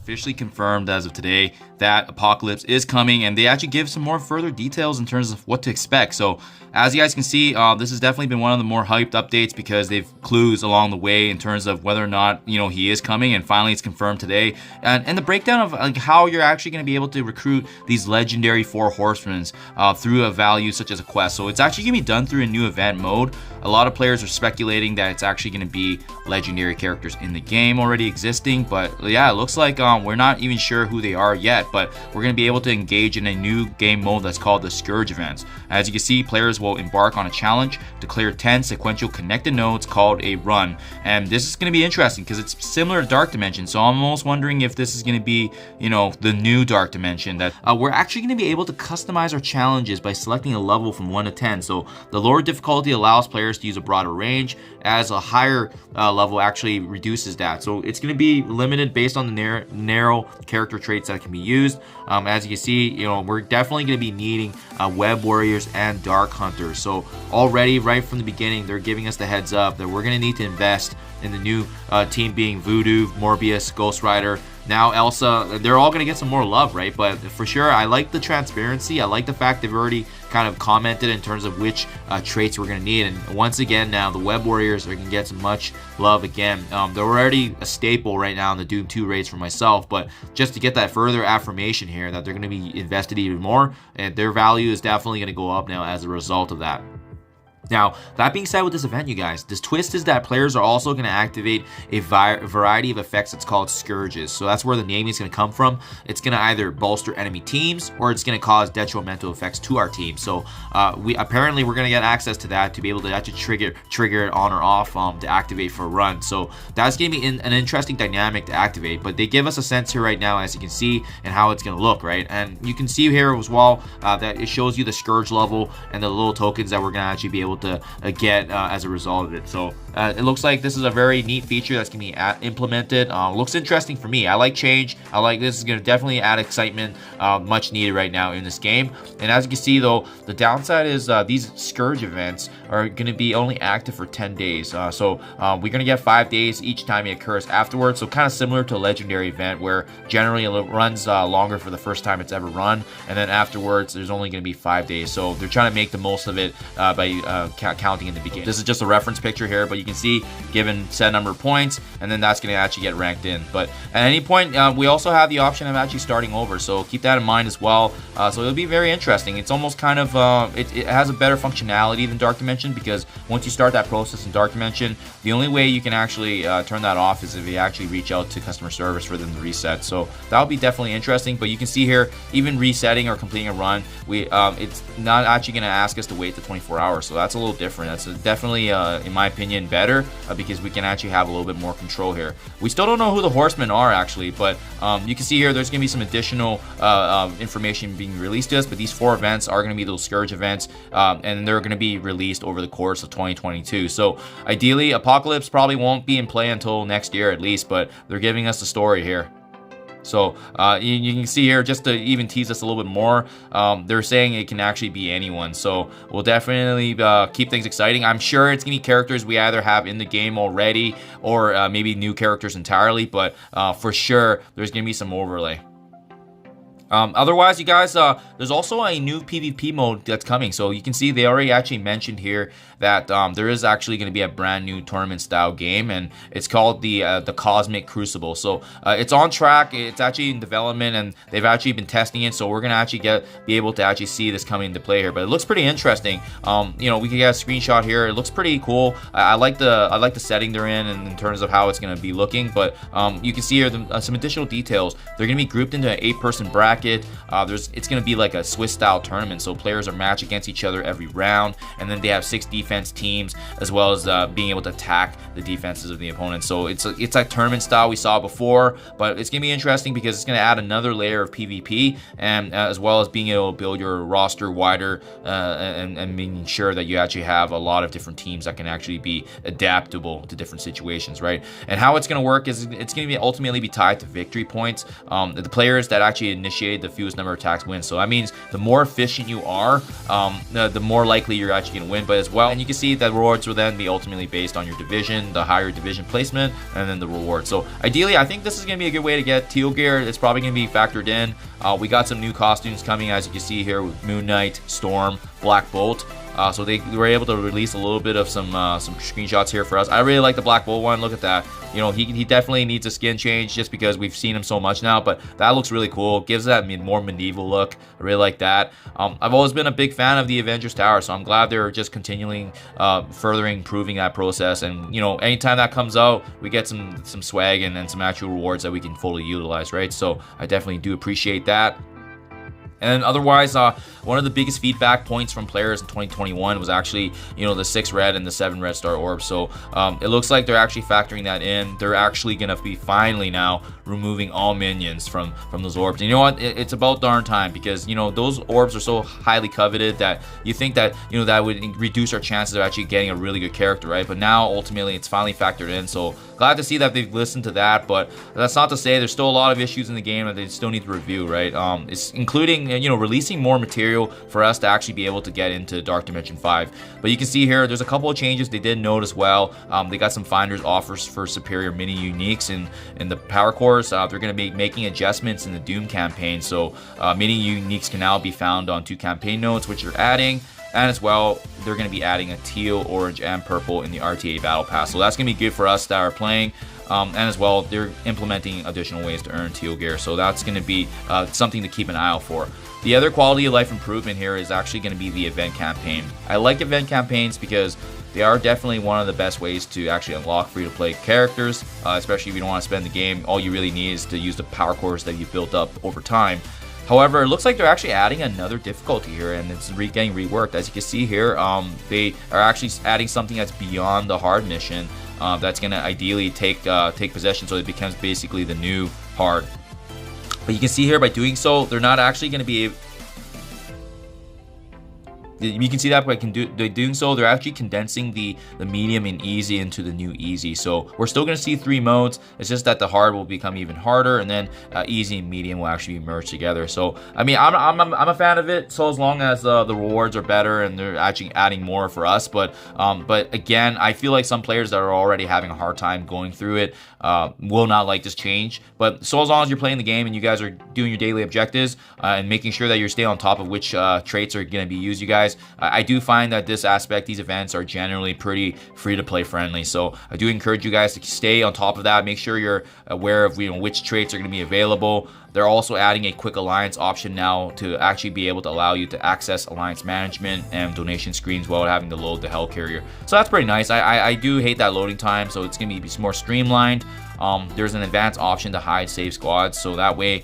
officially confirmed as of today that Apocalypse is coming, and they actually give some more further details in terms of what to expect. So as you guys can see, this has definitely been one of the more hyped updates because they've clues along the way in terms of whether or not, you know, he is coming, and finally it's confirmed today. And the breakdown of like how you're actually going to be able to recruit these legendary 4 horsemen through a value such as a quest. So it's actually going to be done through a new event mode. A lot of players are speculating that it's actually going to be legendary characters in the game already existing, but yeah, it looks like we're not even sure who they are yet, but we're going to be able to engage in a new game mode that's called the Scourge Events. As you can see, players will embark on a challenge to clear 10 sequential connected nodes called a run, and this is going to be interesting because it's similar to Dark Dimension. So I'm almost wondering if this is going to be, you know, the new Dark Dimension, that we're actually going to be able to customize our challenges by selecting a level from 1 to 10. So the lower difficulty allows players to use a broader range, as a higher level actually reduces that. So it's going to be limited based on the narrow character traits that can be used. As you can see, you know, we're definitely going to be needing web warriors and dark hunters. So already right from the beginning, they're giving us the heads up that we're going to need to invest in the new team being Voodoo, Morbius, Ghost Rider, now Elsa. They're all going to get some more love, right? But for sure, I like the transparency. I like the fact they've already kind of commented in terms of which traits we're going to need. And once again, now the web warriors are going to get some much love again. They're already a staple right now in the Doom 2 raids for myself, but just to get that further affirmation here that they're going to be invested even more, and their value is definitely going to go up now as a result of that. Now, that being said, with this event, you guys, this twist is that players are also going to activate a variety of effects that's called Scourges. So that's where the naming is going to come from. It's going to either bolster enemy teams, or it's going to cause detrimental effects to our team. So we're going to get access to that to be able to actually trigger it on or off to activate for a run. So that's going to be an interesting dynamic to activate. But they give us a sense here right now, as you can see, and how it's going to look, right? And you can see here as well that it shows you the Scourge level and the little tokens that we're going to actually be able to get as a result of it. So it looks like this is a very neat feature that's going to be implemented. Looks interesting for me. I like change. I like this. Is going to definitely add excitement, much needed right now in this game. And as you can see, though, the downside is these Scourge events are going to be only active for 10 days. So we're going to get 5 days each time it occurs afterwards. So kind of similar to a legendary event where generally it runs longer for the first time it's ever run, and then afterwards there's only going to be 5 days. So they're trying to make the most of it by counting in the beginning. This is just a reference picture here, but you can see given set number of points, and then that's going to actually get ranked in. But at any point, we also have the option of actually starting over, so keep that in mind as well. So it'll be very interesting. It's almost kind of it has a better functionality than Dark Dimension, because once you start that process in Dark Dimension, the only way you can actually turn that off is if you actually reach out to customer service for them to reset. So that'll be definitely interesting. But you can see here, even resetting or completing a run, it's not actually going to ask us to wait the 24 hours. So that's a little different. That's definitely, in my opinion, better because we can actually have a little bit more control here. We still don't know who the horsemen are actually, but you can see here there's going to be some additional information being released to us. But these 4 events are going to be those Scourge events, and they're going to be released over the course of 2022. So ideally, Apocalypse probably won't be in play until next year at least, but they're giving us the story here. So you can see here, just to even tease us a little bit more, they're saying it can actually be anyone. So we'll definitely keep things exciting. I'm sure it's going to be characters we either have in the game already or maybe new characters entirely, but for sure there's going to be some overlay. Otherwise, you guys, there's also a new PvP mode that's coming. So you can see they already actually mentioned here that there is actually going to be a brand new tournament style game, and it's called the Cosmic Crucible. So it's on track. It's actually in development, and they've actually been testing it. So we're gonna actually be able to actually see this coming into play here. But it looks pretty interesting. You know, we can get a screenshot here. It looks pretty cool. I like the setting they're in, and in terms of how it's gonna be looking. But you can see here some additional details. They're gonna be grouped into an 8-person bracket. It's gonna be like a Swiss style tournament. So players are matched against each other every round, and then they have 6 defense teams, as well as being able to attack the defenses of the opponent. So it's like tournament style we saw before, but it's gonna be interesting because it's gonna add another layer of PvP, and as well as being able to build your roster wider and making sure that you actually have a lot of different teams that can actually be adaptable to different situations, right? And how it's gonna work is it's gonna ultimately be tied to victory points. The players that actually initiate shade, the fewest number of attacks wins. So that means the more efficient you are, the more likely you're actually going to win. But as well, and you can see that rewards will then be ultimately based on your division, the higher division placement, and then the reward. So ideally, I think this is going to be a good way to get teal gear. It's probably going to be factored in. We got some new costumes coming, as you can see here, with Moon Knight, Storm, Black Bolt. So they were able to release a little bit of some screenshots here for us. I really like the Black Bolt one. Look at that. You know, he definitely needs a skin change just because we've seen him so much now, but that looks really cool. Gives that more medieval look. I really like that. I've always been a big fan of the Avengers Tower, so I'm glad they're just continuing furthering improving that process. And you know, anytime that comes out, we get some swag and some actual rewards that we can fully utilize, right? So I definitely do appreciate that. And otherwise, one of the biggest feedback points from players in 2021 was actually, you know, the 6 red and the 7 red star orbs. So it looks like they're actually factoring that in. They're actually going to be finally now removing all minions from those orbs. And you know what? It's about darn time, because, you know, those orbs are so highly coveted that you think that, you know, that would reduce our chances of actually getting a really good character, right? But now ultimately it's finally factored in. So glad to see that they've listened to that. But that's not to say there's still a lot of issues in the game that they still need to review, right? It's including, you know, releasing more material for us to actually be able to get into Dark Dimension 5. But you can see here, there's a couple of changes they did note as well. They got some finders offers for superior mini uniques in the power cores. They're going to be making adjustments in the Doom campaign. So mini uniques can now be found on 2 campaign nodes, which they're adding. And as well, they're going to be adding a teal, orange, and purple in the RTA Battle Pass. So that's going to be good for us that are playing. And as well, they're implementing additional ways to earn teal gear. So that's going to be something to keep an eye out for. The other quality of life improvement here is actually going to be the event campaign. I like event campaigns because they are definitely one of the best ways to actually unlock free-to-play characters, especially if you don't want to spend the game. All you really need is to use the power cores that you've built up over time. However, it looks like they're actually adding another difficulty here, and it's getting reworked. As you can see here, they are actually adding something that's beyond the hard mission. That's going to ideally take possession, so it becomes basically the new hard. But you can see here, by doing so, they're not actually going to be able... You can see that by doing so, they're actually condensing the medium and easy into the new easy. So we're still going to see 3 modes. It's just that the hard will become even harder, and then easy and medium will actually be merged together. So I mean, I'm a fan of it, so as long as the rewards are better and they're actually adding more for us. But again, I feel like some players that are already having a hard time going through it will not like this change. But so as long as you're playing the game and you guys are doing your daily objectives and making sure that you're staying on top of which traits are going to be used, you guys, I do find that this aspect, these events are generally pretty free to play friendly. So I do encourage you guys to stay on top of that. Make sure you're aware of, you know, which traits are going to be available. They're also adding a quick alliance option now to actually be able to allow you to access alliance management and donation screens while having to load the Hell Carrier. So that's pretty nice. I do hate that loading time, so it's going to be more streamlined. There's an advanced option to hide save squads, so that way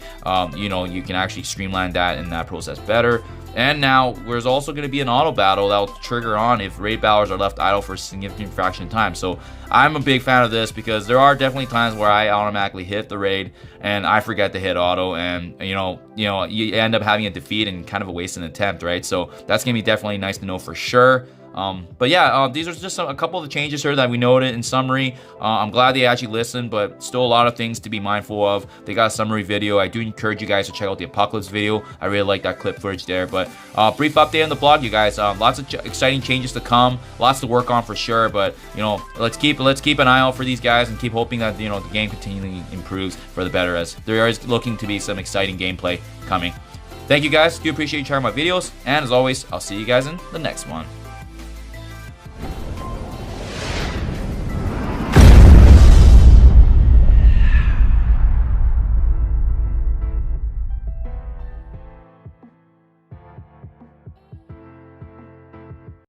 you know, you can actually streamline that in that process better. And now there's also going to be an auto battle that will trigger on if raid battlers are left idle for a significant fraction of time. So I'm a big fan of this because there are definitely times where I automatically hit the raid and I forget to hit auto, and you end up having a defeat and kind of a wasted attempt, right? So that's going to be definitely nice to know for sure. But yeah, these are just a couple of the changes here that we noted in summary. I'm glad they actually listened, but still a lot of things to be mindful of. They got a summary video. I do encourage you guys to check out the Apocalypse video. I really like that clip footage there. But brief update on the blog, you guys. Lots of exciting changes to come. Lots to work on for sure. But you know, let's keep an eye out for these guys and keep hoping that, you know, the game continually improves for the better, as there is looking to be some exciting gameplay coming. Thank you guys. Do appreciate you checking my videos, and as always, I'll see you guys in the next one.